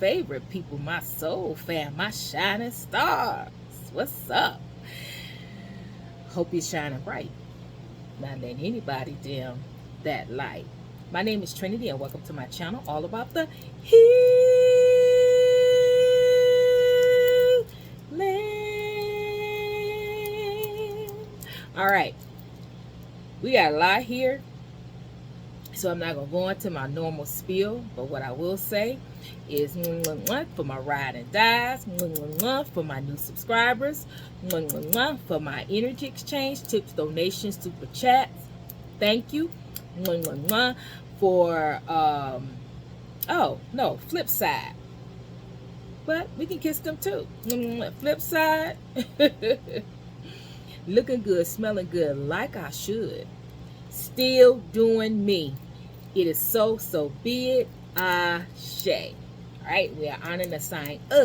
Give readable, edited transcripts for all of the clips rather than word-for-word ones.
favorite people, my soul fam, my shining stars. What's up? Hope you're shining bright. Not letting anybody dim that light. My name is Trinity, and welcome to my channel, all about the healing. All right, we got a lot here, so I'm not going to go into my normal spiel, but what I will say is for my ride and dies, for my new subscribers, for my energy exchange, tips, donations, super chats. Thank you. For oh no, flip side, but we can kiss them too. Flip side. Looking good, smelling good, like I should. Still doing me. It is so be it. Ashe. All right, we are honoring the sign of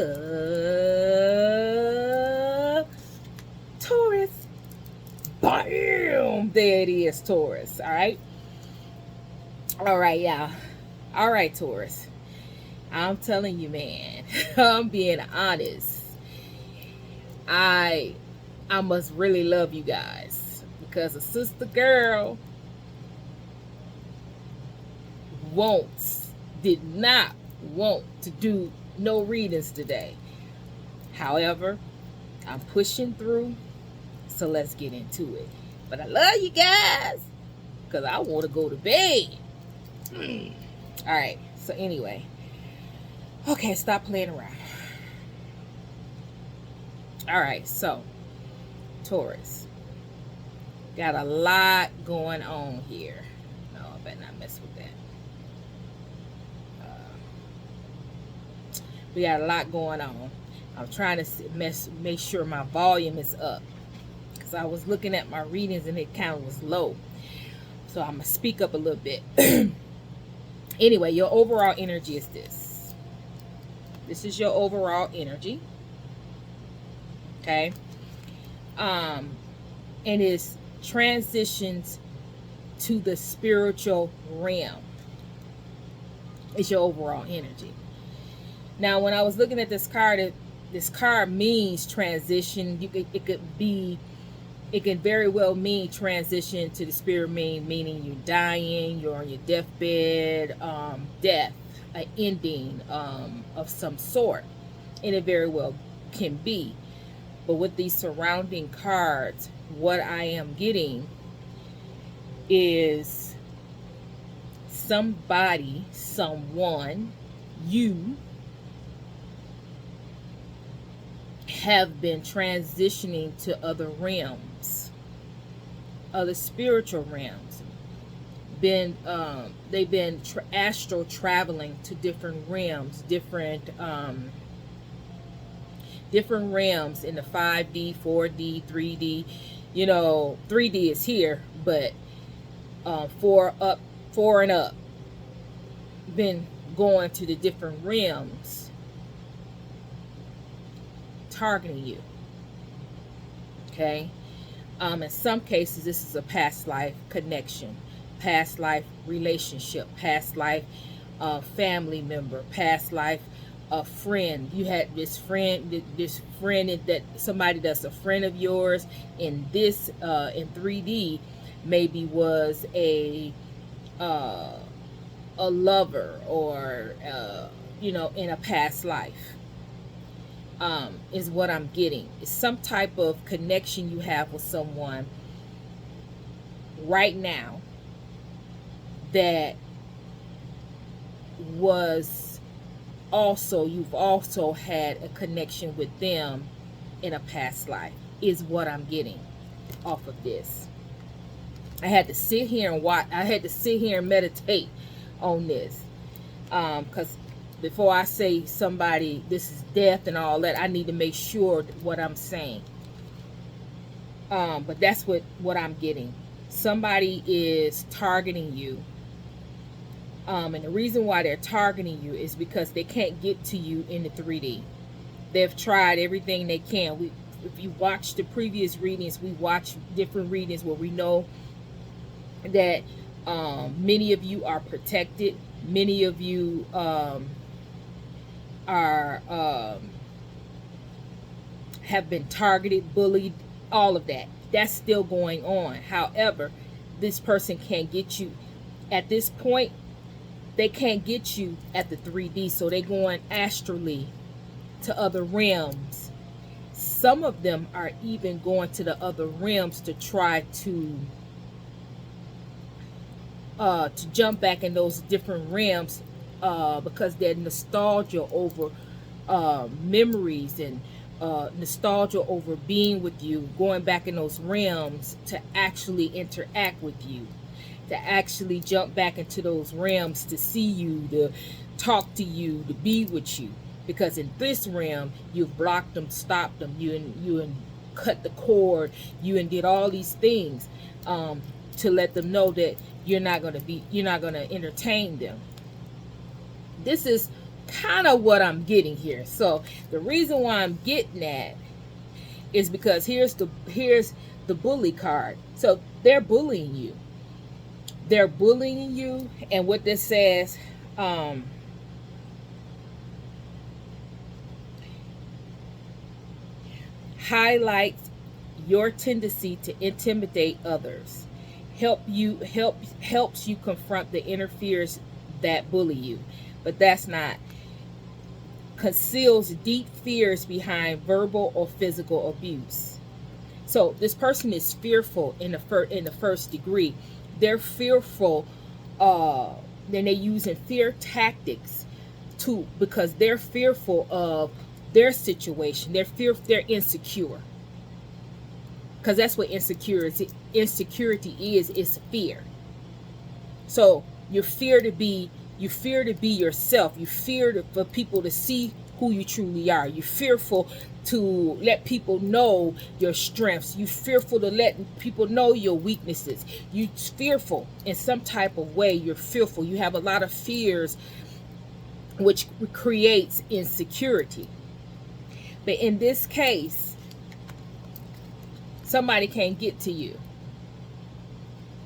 Taurus. Bam! There it is, Taurus. All right. All right, y'all. All right, Taurus. I'm telling you, man. I'm being honest. I must really love you guys, because a sister girl did not want to do no readings today. However, I'm pushing through, so let's get into it. But I love you guys, because I want to go to bed. All right, so anyway, okay, stop playing around. All right, so Taurus, got a lot going on here. No, I better not mess with that. We got a lot going on. I'm trying to make sure my volume is up, because I was looking at my readings and it kind of was low. So I'm going to speak up a little bit. Anyway, your overall energy is this. This is your overall energy. Okay. And it's transitions to the spiritual realm. It's your overall energy. Now, when I was looking at this card means transition. It can very well mean transition to the spirit meaning you're dying, you're on your deathbed, death, an ending of some sort. And it very well can be. But with these surrounding cards, what I am getting is somebody, someone, you have been transitioning to other realms, other spiritual realms. They've been astral traveling to different realms, different realms in the 5D, 4D, 3D. You know, 3D is here, but 4 and up. Been going to the different realms, targeting you. Okay. In some cases, this is a past life connection, past life relationship, past life family member, past life a friend. You had this friend that somebody that's a friend of yours in this in 3D maybe was a lover, or you know, in a past life. Is what I'm getting. It's some type of connection you have with someone right now that was also, you've also had a connection with them in a past life, is what I'm getting off of this. I had to sit here and watch. I had to sit here and meditate on this, because before I say somebody, this is death and all that, I need to make sure what I'm saying. But that's what I'm getting. Somebody is targeting you. And the reason why they're targeting you is because they can't get to you in the 3D. They've tried everything they can. If you watch the previous readings, we watch different readings where we know that many of you are protected. Many of you are have been targeted, bullied, all of that. That's still going on. However, this person can't get you at this point. They can't get you at the 3D, so they're going astrally to other realms. Some of them are even going to the other realms to try to jump back in those different realms, because they're nostalgia over memories, and nostalgia over being with you, going back in those realms to actually interact with you, to actually jump back into those realms to see you, to talk to you, to be with you. Because in this realm, you've blocked them, stopped them, you cut the cord, you and did all these things to let them know that you're not going to entertain them. This is kind of what I'm getting here. So the reason why I'm getting that is because here's the bully card. So they're bullying you. They're bullying you, and what this says, highlights your tendency to intimidate others. Helps you confront the inner fears that bully you. But that's not. Conceals deep fears behind verbal or physical abuse. So this person is fearful in the first degree. They're fearful. Then they're using fear tactics because they're fearful of their situation. They're insecure. Because that's what insecurity is. It's fear. So you fear to be yourself. You fear for people to see who you truly are. You're fearful to let people know your strengths. You're fearful to let people know your weaknesses. You're fearful in some type of way. You're fearful. You have a lot of fears, which creates insecurity. But in this case, somebody can't get to you.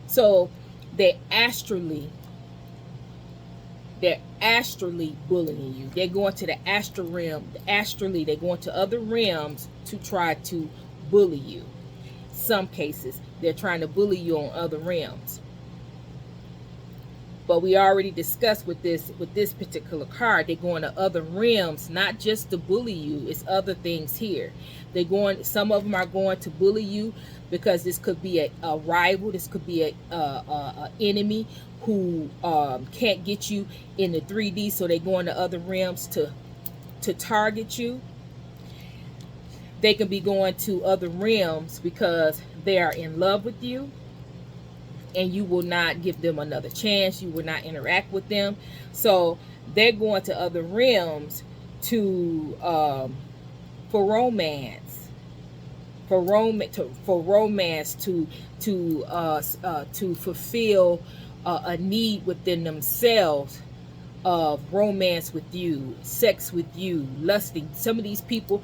So they're astrally bullying you. They're going to the astral realm. Astrally, they're going to other realms to try to bully you. Some cases, they're trying to bully you on other realms. But we already discussed with this particular card, they're going to other realms, not just to bully you. It's other things here. Some of them are going to bully you because this could be a rival. This could be a enemy who can't get you in the 3D, so they're going to other realms to target you. They can be going to other realms because they are in love with you, and you will not give them another chance. You will not interact with them. So they're going to other realms for romance, to fulfill a need within themselves of romance with you, sex with you, lusting. Some of these people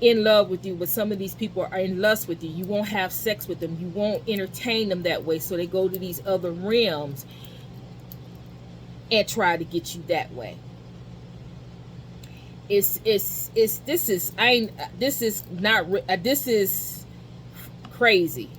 in love with you, but some of these people are in lust with you. You won't have sex with them. You won't entertain them that way. So they go to these other realms and try to get you that way. This is crazy.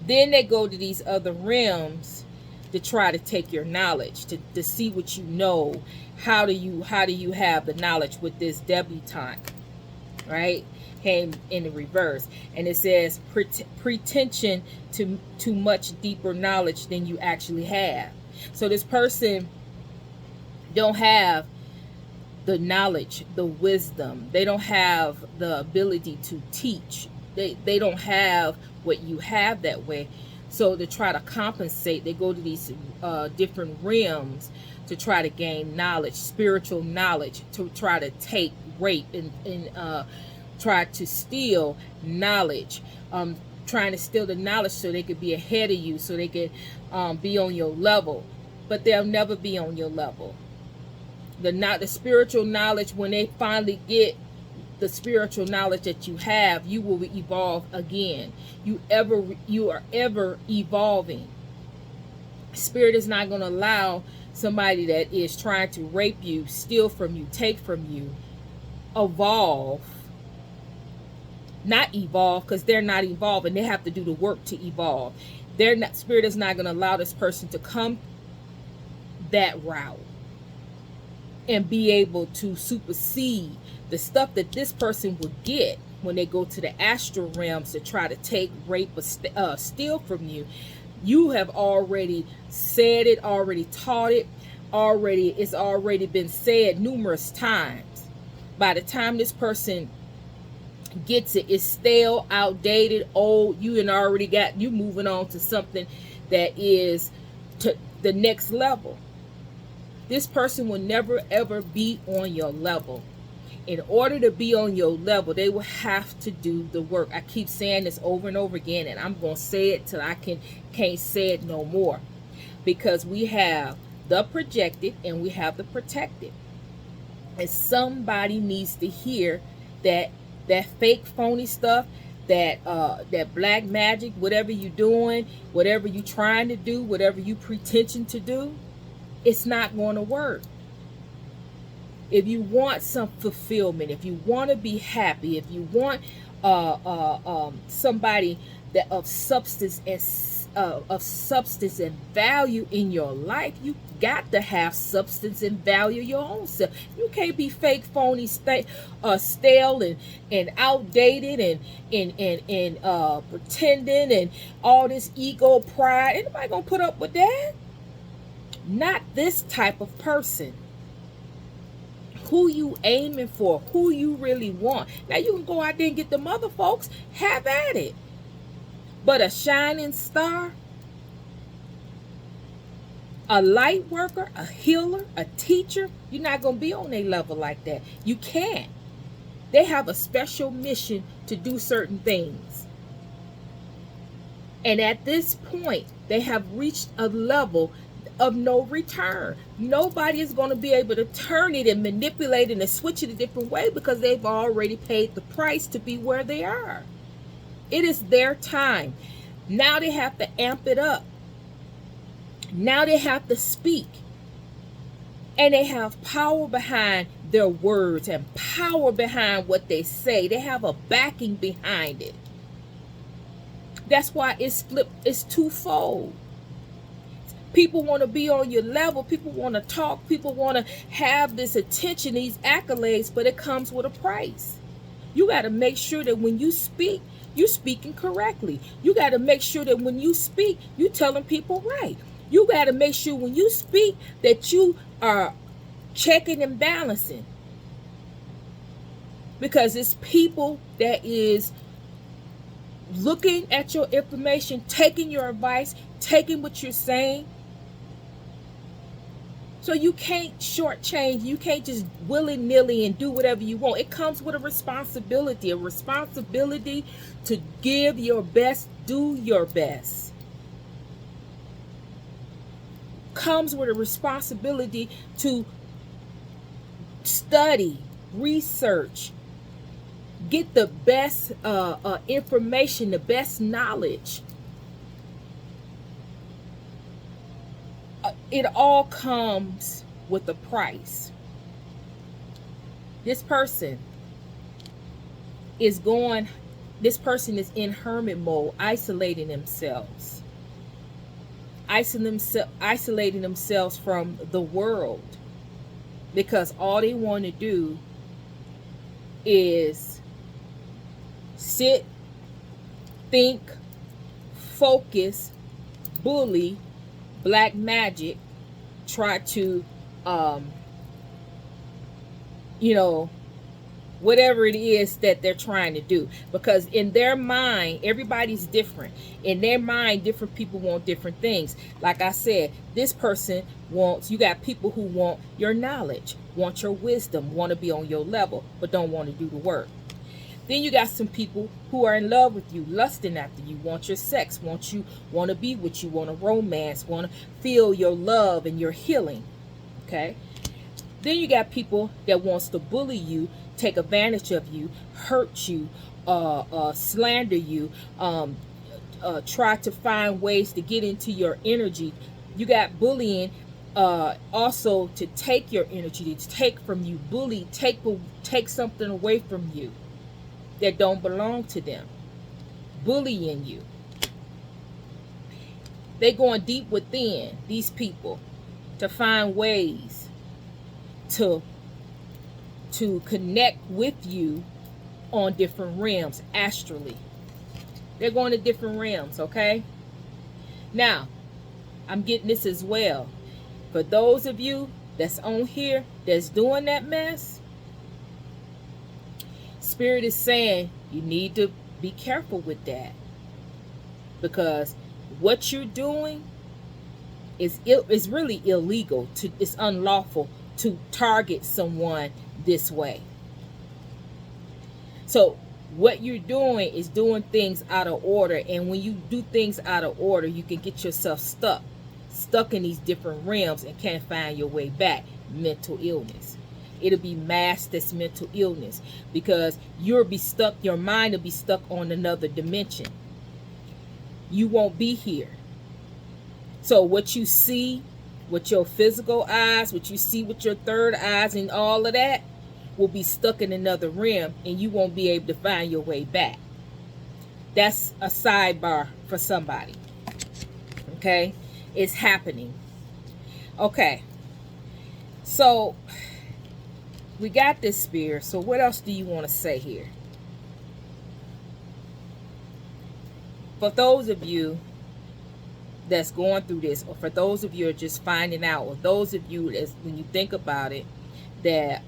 Then they go to these other realms to try to take your knowledge, to see what you know. How do you have the knowledge with this debutante, right? Came in the reverse, and it says pretension to much deeper knowledge than you actually have. So this person don't have the knowledge, the wisdom. They don't have the ability to teach. They don't have what you have that way. So to try to compensate, they go to these different realms to try to gain knowledge, spiritual knowledge, to try to take, rape, and try to steal knowledge, trying to steal the knowledge so they could be ahead of you, so they could be on your level. But they'll never be on your level. The spiritual knowledge, when they finally get the spiritual knowledge that you have, you will evolve again. You are ever evolving. Spirit is not going to allow somebody that is trying to rape you, steal from you, take from you, evolve. Not evolve, because they're not evolving. They have to do the work to evolve. They're not, spirit is not going to allow this person to come that route and be able to supersede the stuff that this person will get when they go to the astral realms to try to take, rape, or steal from you. You have already said it, already taught it, it's already been said numerous times. By the time this person gets it, it's stale, outdated, old. You already got you moving on to something that is to the next level. This person will never ever be on your level. In order to be on your level, they will have to do the work. I keep saying this over and over again, and I'm going to say it till I can't say it no more. Because we have the projected and we have the protected. And somebody needs to hear that fake phony stuff, that black magic, whatever you're doing, whatever you're trying to do, whatever you pretending to do, it's not going to work. If you want some fulfillment, if you want to be happy, if you want somebody that of substance and value in your life, you got to have substance and value your own self. You can't be fake, phony, stale and outdated and pretending and all this ego, pride. Anybody gonna put up with that? Not this type of person. Who you aiming for, who you really want. Now you can go out there and get them other folks, have at it. But a shining star, a light worker, a healer, a teacher, you're not going to be on their level like that. You can't. They have a special mission to do certain things. And at this point, they have reached a level of no return. Nobody is going to be able to turn it and manipulate it and switch it a different way, because they've already paid the price to be where they are. It is their time. Now they have to amp it up. Now they have to speak. And they have power behind their words and power behind what they say. They have a backing behind it. That's why it's twofold. People want to be on your level. People want to talk. People want to have this attention, these accolades, but it comes with a price. You got to make sure that when you speak, you're speaking correctly. You got to make sure that when you speak, you're telling people right. You got to make sure when you speak that you are checking and balancing. Because it's people that is looking at your information, taking your advice, taking what you're saying. So you can't shortchange. You can't just willy-nilly and do whatever you want. It comes with a responsibility to give your best, do your best. Comes with a responsibility to study, research, get the best information, the best knowledge. It all comes with a price. This person is in hermit mode, isolating themselves. Isolating themselves from the world. Because all they want to do is sit, think, focus, bully, black magic, try to whatever it is that they're trying to do. Because in their mind, everybody's different. In their mind, different people want different things. Like I said, this person you got people who want your knowledge, want your wisdom, want to be on your level, but don't want to do the work. Then you got some people who are in love with you, lusting after you, want your sex, want to be with you, want a romance, want to feel your love and your healing. Okay? Then you got people that wants to bully you, take advantage of you, hurt you, slander you, try to find ways to get into your energy. You got bullying Also to take your energy, to take from you, bully, take something away from you that don't belong to them, bullying you. They going deep within, these people, to find ways to connect with you on different realms, astrally. They're going to different realms, okay? Now, I'm getting this as well. For those of you that's on here that's doing that mess, Spirit is saying you need to be careful with that, because what you're doing is really illegal. It's unlawful to target someone this way. So what you're doing is doing things out of order, and when you do things out of order, you can get yourself stuck in these different realms and can't find your way back. Mental illness. It'll be masked as mental illness, because you'll be stuck, your mind will be stuck on another dimension. You won't be here. So what you see with your physical eyes, what you see with your third eyes and all of that, will be stuck in another realm, and you won't be able to find your way back. That's a sidebar for somebody. Okay? It's happening. Okay. So we got this, Spirit. So what else do you want to say here? For those of you that's going through this, or for those of you who are just finding out, or those of you that's, when you think about it, that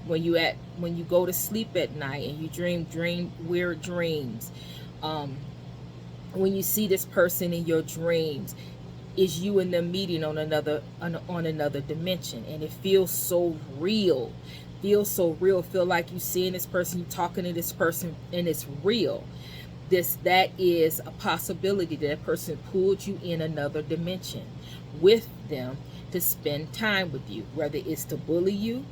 when you go to sleep at night and you dream weird dreams, when you see this person in your dreams, is you and them meeting on another dimension, and it feels so real. Feel like you seeing this person, you talking to this person, and it's real. That is a possibility that person pulled you in another dimension with them to spend time with you, whether it's to bully you,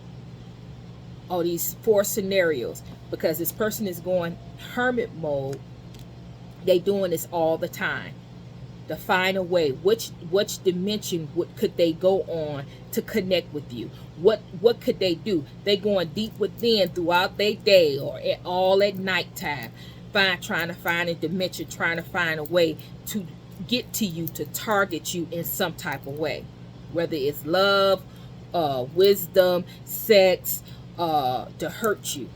or these 4 scenarios, because this person is going hermit mode. They doing this all the time to find a way, which dimension could they go on to connect with you. What could they do? They going deep within throughout their day, or all at nighttime, trying to find a dimension, trying to find a way to get to you, to target you in some type of way, whether it's love, wisdom, sex, to hurt you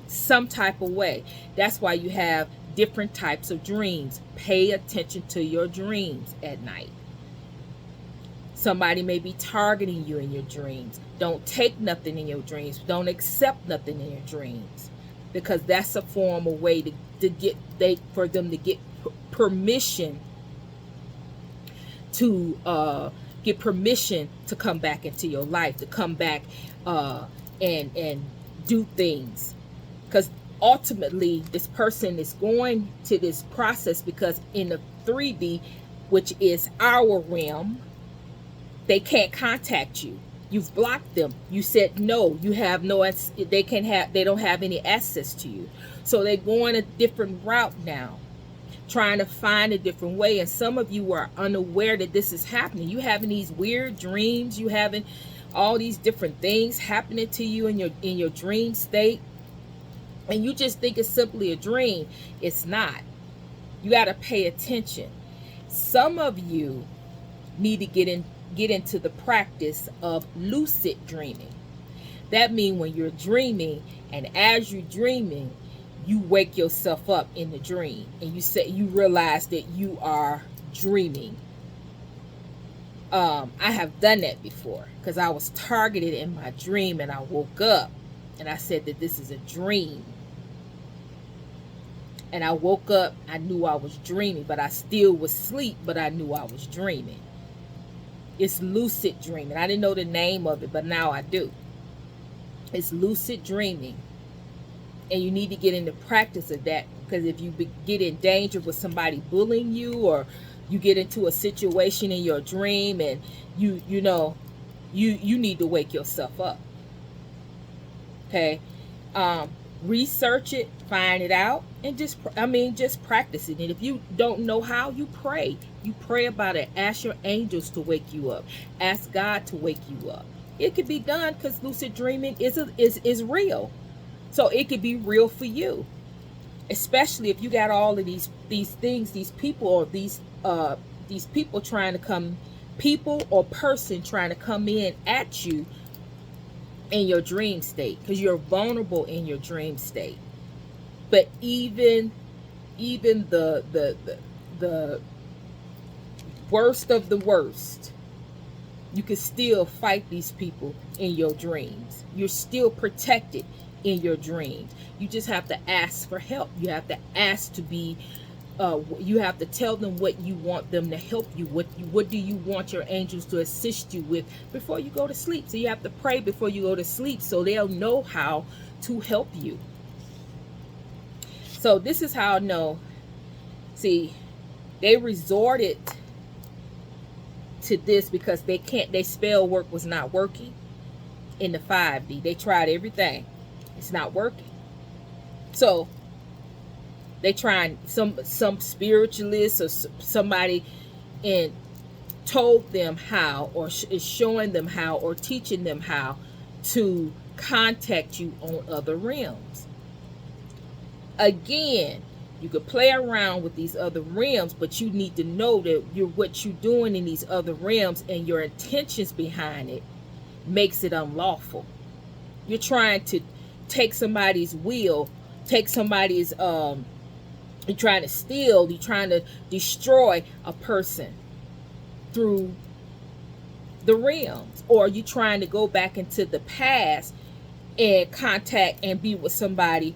some type of way. That's why you have different types of dreams. Pay attention to your dreams at night. Somebody may be targeting you in your dreams. Don't take nothing in your dreams. Don't accept nothing in your dreams, because that's a form of way for them to get permission to come back into your life, to come back and do things. Because ultimately this person is going to this process, because in the 3D, which is our realm, they can't contact you. You've blocked them. You said no. You have no. They don't have any access to you. So they're going a different route now, trying to find a different way. And some of you are unaware that this is happening. You having these weird dreams. You having all these different things happening to you in your dream state, and you just think it's simply a dream. It's not. You got to pay attention. Some of you need to get into the practice of lucid dreaming. That means when you're dreaming, and as you're dreaming, you wake yourself up in the dream, and you realize that you are dreaming. I have done that before, because I was targeted in my dream, and I woke up and I said that this is a dream. And I woke up, I knew I was dreaming, but I still was asleep, but I knew I was dreaming. It's lucid dreaming. I didn't know the name of it, but now I do. It's lucid dreaming. And you need to get into practice of that, because if you get in danger with somebody bullying you, or you get into a situation in your dream, and you need to wake yourself up. Okay? Research it, find it out, and just practice it. And if you don't know how, you pray. You pray about it. Ask your angels to wake you up. Ask God to wake you up. It could be done because lucid dreaming is real. So it could be real for you, especially if you got all of these things, these people, or these people trying to come, people or person trying to come in at you in your dream state, because you're vulnerable in your dream state. But even the worst of the worst, you can still fight these people in your dreams. You're still protected in your dreams. You just have to ask for help. You have to ask to be you have to tell them what you want them to help you. What do you want your angels to assist you with before you go to sleep? So you have to pray before you go to sleep, so they'll know how to help you. So this is how I know. See, they resorted to this because their spell work was not working in the 5D. They tried everything. It's not working. So they trying, some spiritualist or somebody and told them how, or is showing them how, or teaching them how to contact you on other realms. Again, you could play around with these other realms, but you need to know that what you're doing in these other realms and your intentions behind it makes it unlawful. You're trying to take somebody's will, take somebody's you're trying to steal, you're trying to destroy a person through the realms, or you're trying to go back into the past and contact and be with somebody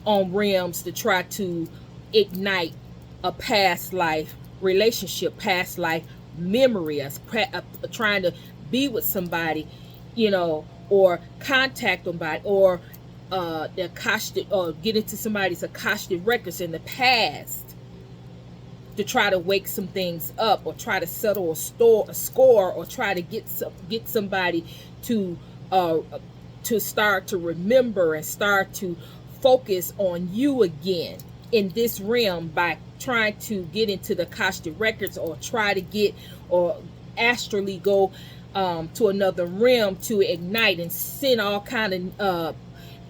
on realms to try to ignite a past life relationship, past life memory, trying to be with somebody, or contact somebody, or the Akashic, or get into somebody's Akashic records in the past to try to wake some things up, or try to settle a score, or try to get somebody to start to remember and start to focus on you again in this realm by trying to get into the Akashic records, or try to get, or astrally go to another realm to ignite and send all kind of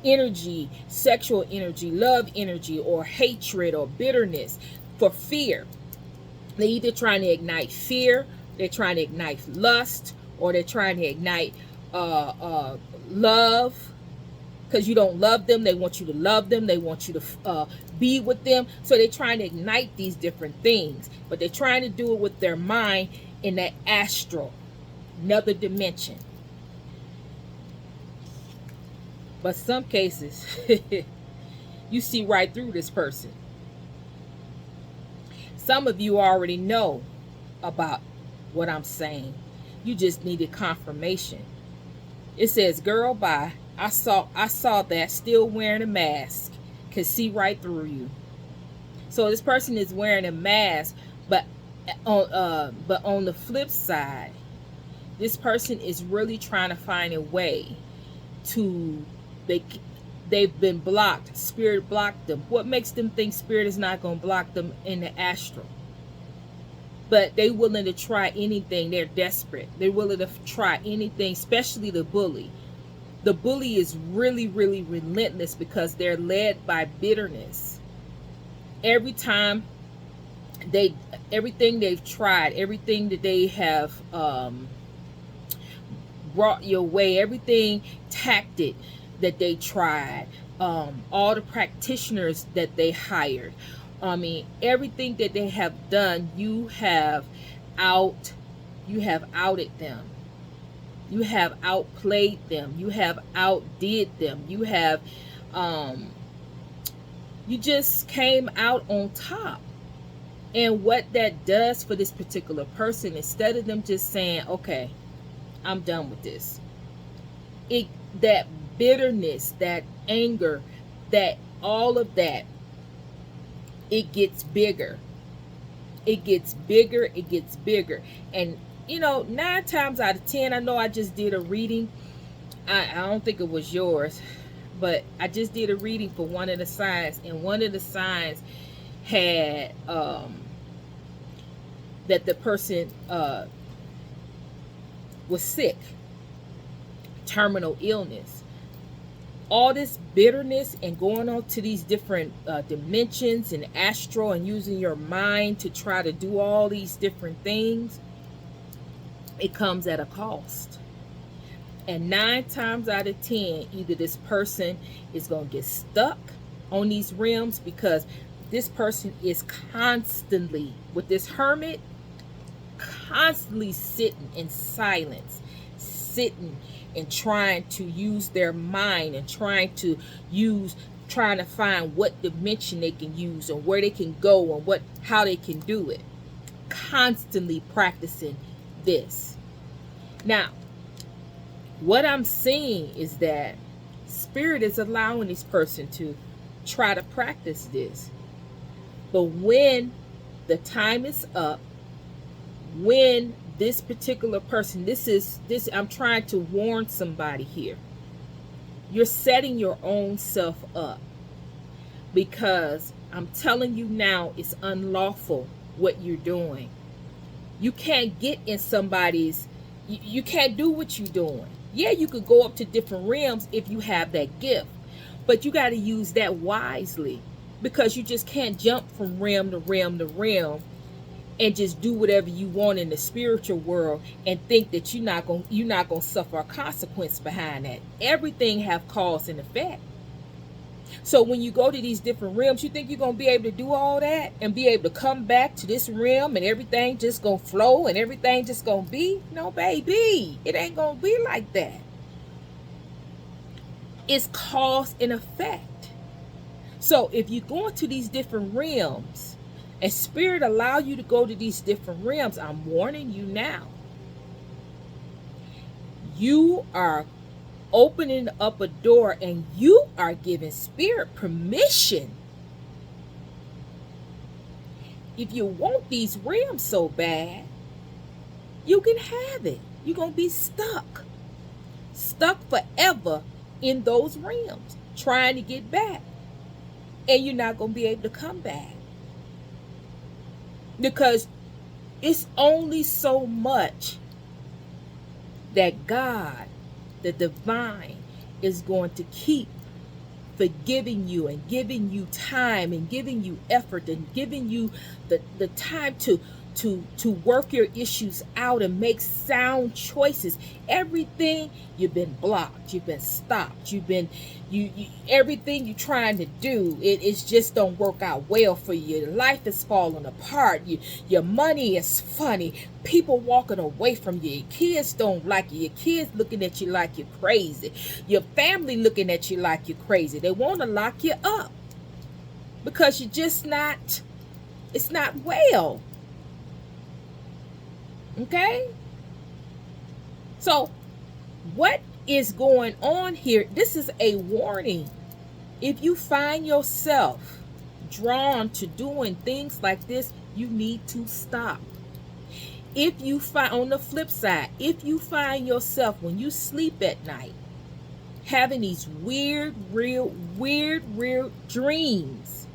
energy, sexual energy, love energy, or hatred or bitterness for fear. They're either trying to ignite fear, they're trying to ignite lust, or they're trying to ignite love. Because you don't love them, they want you to love them, they want you to be with them. So they're trying to ignite these different things, but they're trying to do it with their mind in that astral, another dimension. But some cases, you see right through this person. Some of you already know about what I'm saying. You just needed confirmation. It says, girl, bye. I saw that, still wearing a mask, can see right through you. So this person is wearing a mask, but on the flip side, this person is really trying to find a way to, they've been blocked. Spirit blocked them. What makes them think Spirit is not going to block them in the astral? But they willing to try anything. They're desperate. They're willing to try anything, especially the bully. The bully is really, really relentless because they're led by bitterness. Every time everything they've tried, everything that they have brought your way, everything tactic that they tried, all the practitioners that they hired, everything that they have done, you have outed them. You have outplayed them. You have outdid them. You have, you just came out on top. And what that does for this particular person, instead of them just saying, okay, I'm done with this, that bitterness, that anger, that all of that, it gets bigger. It gets bigger. It gets bigger. And 9 times out of 10, I know I just did a reading. I don't think it was yours, but I just did a reading for one of the signs, and one of the signs had that the person was sick, terminal illness. All this bitterness and going on to these different dimensions and astral and using your mind to try to do all these different things, it comes at a cost. And 9 times out of 10, either this person is going to get stuck on these realms because this person is constantly, with this hermit, constantly sitting in silence, sitting and trying to use their mind and trying to find what dimension they can use and where they can go and how they can do it. Constantly practicing this. Now, what I'm seeing is that Spirit is allowing this person to try to practice this. But when the time is up, when this particular person, I'm trying to warn somebody here. You're setting your own self up, because I'm telling you now, it's unlawful what you're doing. You can't get in somebody's, you can't do what you're doing. Yeah, you could go up to different realms if you have that gift, but you got to use that wisely, because you just can't jump from realm to realm to realm and just do whatever you want in the spiritual world and think that you're not gonna suffer a consequence behind that. Everything have cause and effect. So when you go to these different realms, you think you're gonna be able to do all that and be able to come back to this realm and everything just gonna flow and everything just gonna be? No, baby, it ain't gonna be like that. It's cause and effect. So if you go into these different realms and Spirit allow you to go to these different realms, I'm warning you now. You are opening up a door and you are giving Spirit permission. If you want these realms so bad, you can have it. You're going to be stuck forever in those realms trying to get back. And you're not going to be able to come back. Because it's only so much that God, the divine, is going to keep forgiving you and giving you time and giving you effort and giving you the time to work your issues out and make sound choices. Everything, you've been blocked, you've been stopped, everything you're trying to do, it's just don't work out well for you. Life is falling apart. Your money is funny. People walking away from you. Your kids don't like you. Your kids looking at you like you're crazy. Your family looking at you like you're crazy. They want to lock you up because you're just not, it's not well. Okay? So what is going on here? This is a warning. If you find yourself drawn to doing things like this, you need to stop. If you find, on the flip side, if you find yourself when you sleep at night having these weird dreams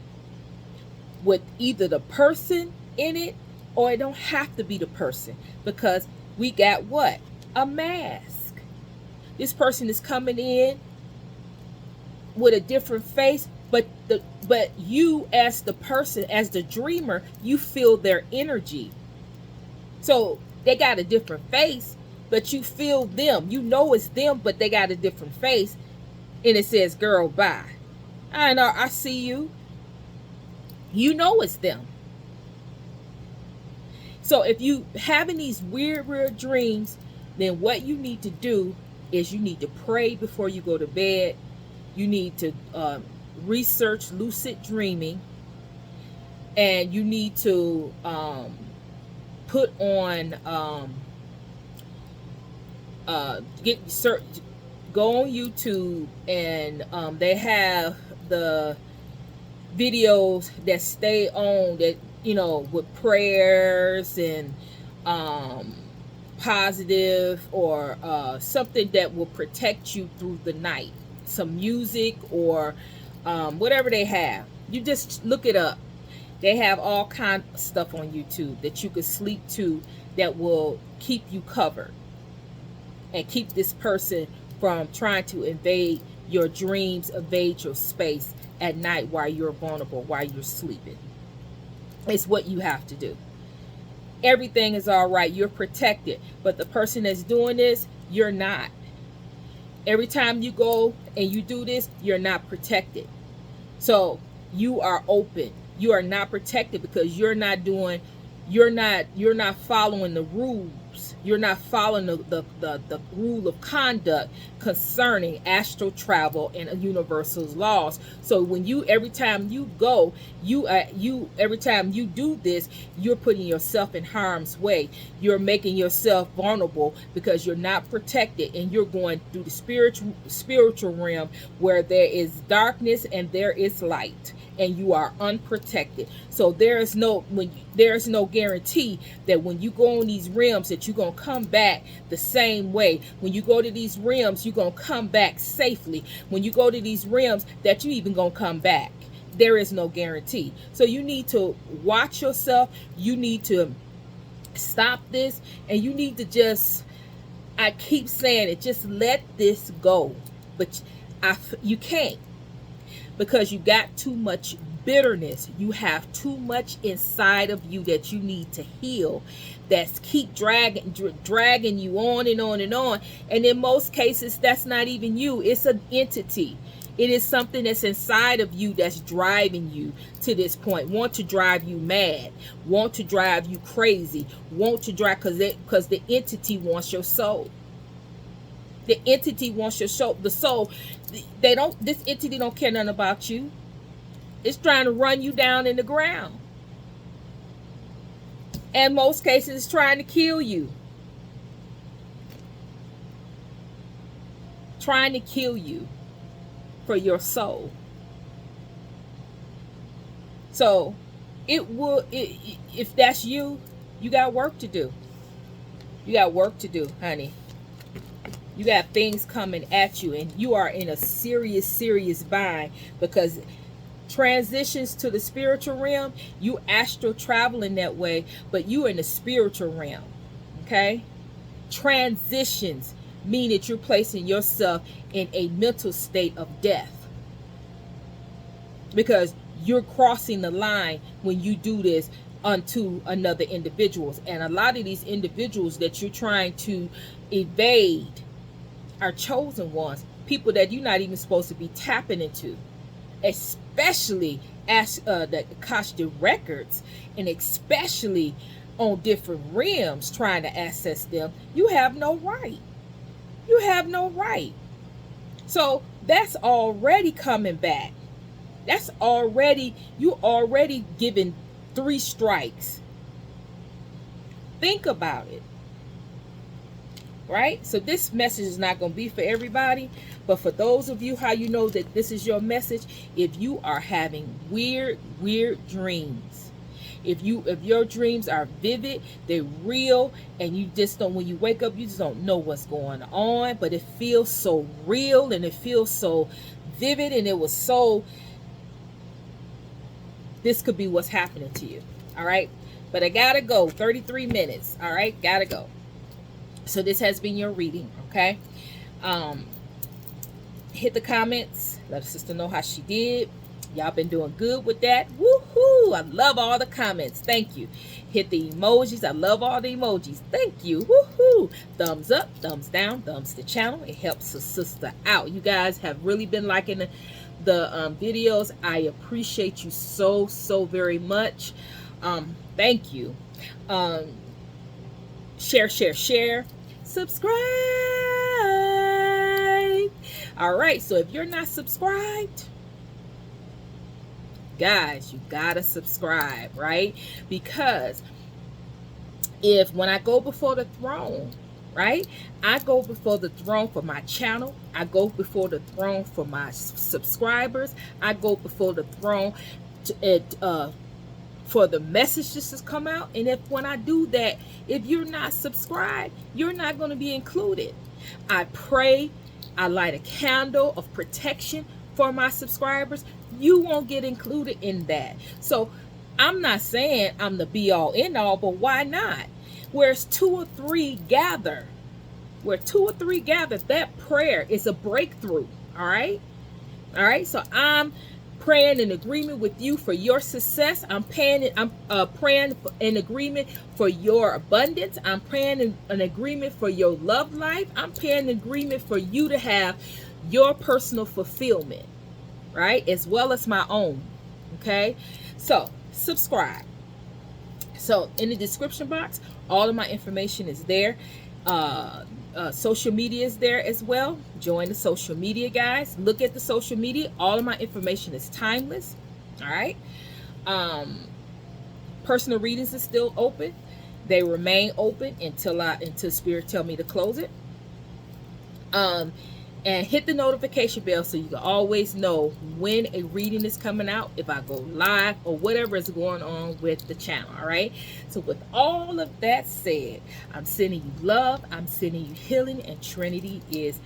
with either the person in it, or it don't have to be the person, because we got what? A mask. This person is coming in with a different face, but you as the person, as the dreamer, you feel their energy. So they got a different face, but you feel them. You know it's them, but they got a different face. And it says, girl, bye. I know, I see you. You know it's them. So if you having these weird dreams, then what you need to do is you need to pray before you go to bed. You need to research lucid dreaming. And you need to put on go on YouTube, and they have the videos that stay on, that, you know, with prayers and positive, or something that will protect you through the night. Some music or whatever they have. You just look it up. They have all kind of stuff on YouTube that you could sleep to that will keep you covered and keep this person from trying to invade your dreams, invade your space at night while you're vulnerable, while you're sleeping. It's what you have to do. Everything is all right. You're protected. But the person that's doing this, you're not. Every time you go and you do this, you're not protected. So you are open. You are not protected because you're not following the rules. You're not following the rule of conduct concerning astral travel and universal's laws. So when every time you go, every time you do this, you're putting yourself in harm's way. You're making yourself vulnerable because you're not protected, and you're going through the spiritual realm where there is darkness and there is light, and you are unprotected. So there is no guarantee that when you go in these realms that you're going to come back the same way. When you go to these realms, you're going to come back safely. When you go to these realms, that you even going to come back. There is no guarantee. So you need to watch yourself. You need to stop this, and you need to just, I keep saying it, just let this go. But you can't, because you got too much bitterness. You have too much inside of you that you need to heal, that's keep dragging you on and on and on. And in most cases, that's not even you. It's an entity. It is something that's inside of you that's driving you to this point. Want to drive you mad. Want to drive you crazy. Want to drive, because the entity wants your soul. The entity wants your soul. The soul, this entity don't care nothing about you. It's trying to run you down in the ground. And most cases, it's trying to kill you. Trying to kill you for your soul. So if that's you, you got work to do. You got work to do, honey. You got things coming at you, and you are in a serious bind, because transitions to the spiritual realm, you astral traveling that way, but you in the spiritual realm. Okay? Transitions mean that you're placing yourself in a mental state of death, because you're crossing the line when you do this unto another individuals. And a lot of these individuals that you're trying to evade are chosen ones, people that you're not even supposed to be tapping into, especially as the Akashic records, and especially on different realms trying to access them. You have no right. You have no right. So that's already coming back. That's already, you already given 3 strikes. Think about it. Right? So this message is not going to be for everybody, but for those of you, how you know that this is your message, if you are having weird dreams, if your dreams are vivid, they're real, and you just don't, when you wake up, you just don't know what's going on, but it feels so real, and it feels so vivid, and it was so, this could be what's happening to you. All right? But I gotta go. 33 minutes. All right? Gotta go. So this has been your reading, okay? Hit the comments. Let a sister know how she did. Y'all been doing good with that. Woohoo! I love all the comments. Thank you. Hit the emojis. I love all the emojis. Thank you. Woohoo! Thumbs up, thumbs down, thumbs to channel. It helps a sister out. You guys have really been liking the videos. I appreciate you so very much. Thank you. Share, subscribe. All right, so if you're not subscribed, guys, you gotta subscribe, right? Because when I go before the throne, right, I go before the throne for my channel, I go before the throne for my subscribers, I go before the throne for the messages to come out. And when I do that, if you're not subscribed, you're not going to be included. I pray, I light a candle of protection for my subscribers. You won't get included in that. So I'm not saying I'm the be all end all, but why not? Where's two or three gather, where two or three gather, that prayer is a breakthrough. All right. All right. So I'm praying in agreement with you for your success. I'm praying in agreement for your abundance. I'm praying in an agreement for your love life. I'm praying in agreement for you to have your personal fulfillment, right? As well as my own. Okay. So subscribe. So in the description box, all of my information is there. Social media is there as well. Join the social media, guys. Look at the social media. All of my information is timeless. All right. Um, Personal readings is still open. They remain open until Spirit tell me to close it. Um, and hit the notification bell so you can always know when a reading is coming out, if I go live or whatever is going on with the channel. All right. So with all of that said, I'm sending you love, I'm sending you healing, and Trinity is